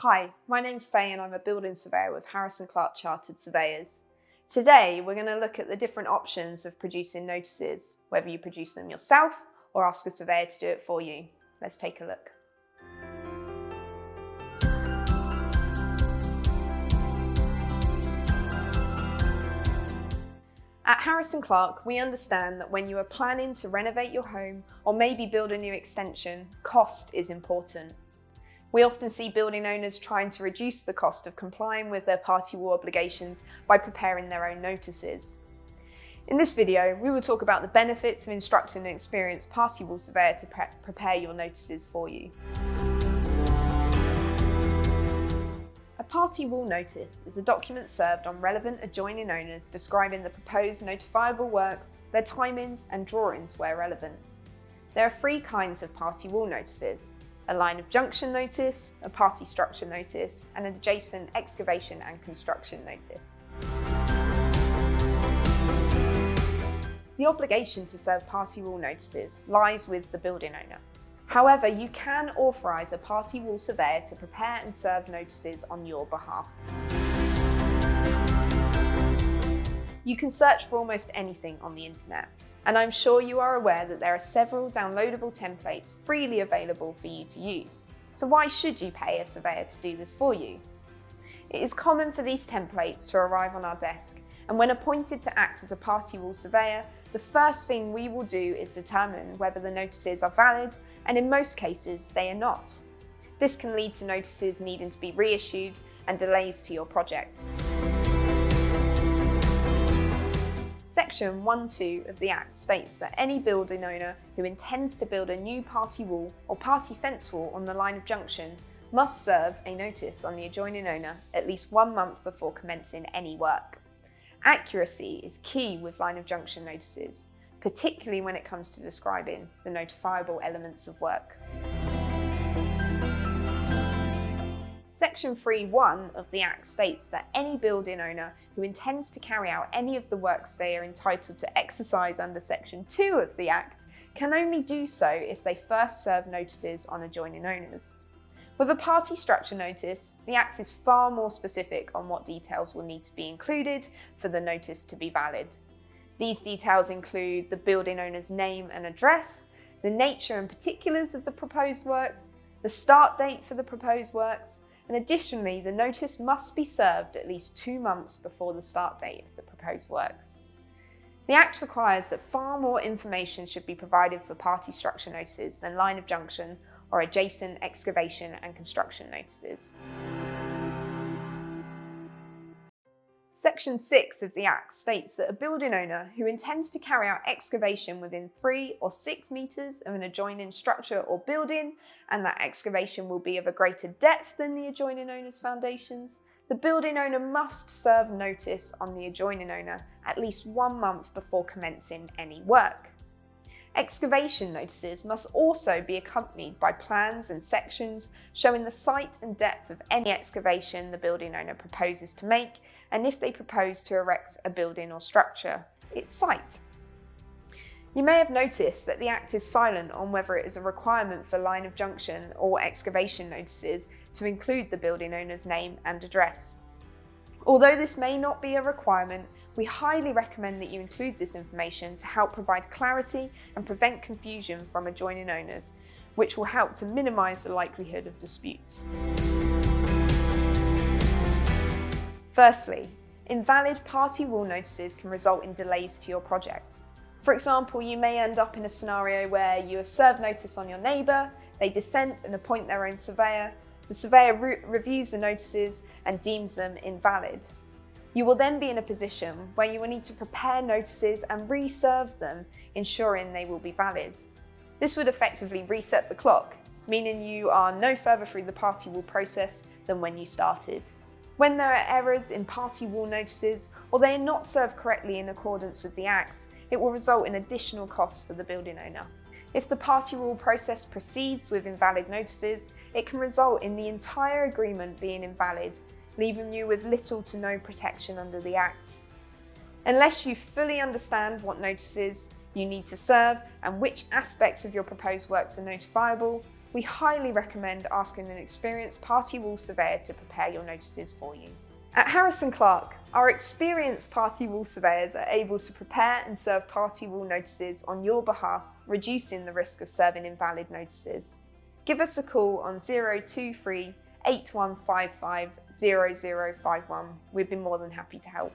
Hi, my name's Faye and I'm a building surveyor with Clarke Chartered Surveyors. Today we're going to look at the different options of producing notices, whether you produce them yourself or ask a surveyor to do it for you. Let's take a look. At Clarke, we understand that when you are planning to renovate your home or maybe build a new extension, cost is important. We often see building owners trying to reduce the cost of complying with their party wall obligations by preparing their own notices. In this video, we will talk about the benefits of instructing an experienced party wall surveyor to prepare your notices for you. A party wall notice is a document served on relevant adjoining owners describing the proposed notifiable works, their timings and drawings where relevant. There are three kinds of party wall notices: a line of junction notice, a party structure notice, and an adjacent excavation and construction notice. The obligation to serve party wall notices lies with the building owner. However, you can authorise a party wall surveyor to prepare and serve notices on your behalf. You can search for almost anything on the internet, and I'm sure you are aware that there are several downloadable templates freely available for you to use. So why should you pay a surveyor to do this for you? It is common for these templates to arrive on our desk, and when appointed to act as a party wall surveyor, the first thing we will do is determine whether the notices are valid, and in most cases they are not. This can lead to notices needing to be reissued and delays to your project. Section 1.2 of the Act states that any building owner who intends to build a new party wall or party fence wall on the line of junction must serve a notice on the adjoining owner at least 1 month before commencing any work. Accuracy is key with line of junction notices, particularly when it comes to describing the notifiable elements of work. Section 3.1 of the Act states that any building owner who intends to carry out any of the works they are entitled to exercise under Section 2 of the Act can only do so if they first serve notices on adjoining owners. With a party structure notice, the Act is far more specific on what details will need to be included for the notice to be valid. These details include the building owner's name and address, the nature and particulars of the proposed works, the start date for the proposed works, and additionally, the notice must be served at least 2 months before the start date of the proposed works. The Act requires that far more information should be provided for party structure notices than line of junction or adjacent excavation and construction notices. Section 6 of the Act states that a building owner who intends to carry out excavation within 3 or 6 metres of an adjoining structure or building, and that excavation will be of a greater depth than the adjoining owner's foundations, the building owner must serve notice on the adjoining owner at least 1 month before commencing any work. Excavation notices must also be accompanied by plans and sections showing the site and depth of any excavation the building owner proposes to make, and if they propose to erect a building or structure, its site. You may have noticed that the Act is silent on whether it is a requirement for line of junction or excavation notices to include the building owner's name and address. Although this may not be a requirement, we highly recommend that you include this information to help provide clarity and prevent confusion from adjoining owners, which will help to minimise the likelihood of disputes. Firstly, invalid party wall notices can result in delays to your project. For example, you may end up in a scenario where you have served notice on your neighbour, they dissent and appoint their own surveyor, the surveyor reviews the notices and deems them invalid. You will then be in a position where you will need to prepare notices and re-serve them, ensuring they will be valid. This would effectively reset the clock, meaning you are no further through the party wall process than when you started. When there are errors in party wall notices or they are not served correctly in accordance with the Act, it will result in additional costs for the building owner. If the party wall process proceeds with invalid notices, it can result in the entire agreement being invalid, leaving you with little to no protection under the Act. Unless you fully understand what notices you need to serve and which aspects of your proposed works are notifiable, we highly recommend asking an experienced party wall surveyor to prepare your notices for you. At Harris & Clarke, our experienced party wall surveyors are able to prepare and serve party wall notices on your behalf, reducing the risk of serving invalid notices. Give us a call on 023 8155 0051. We'd be more than happy to help.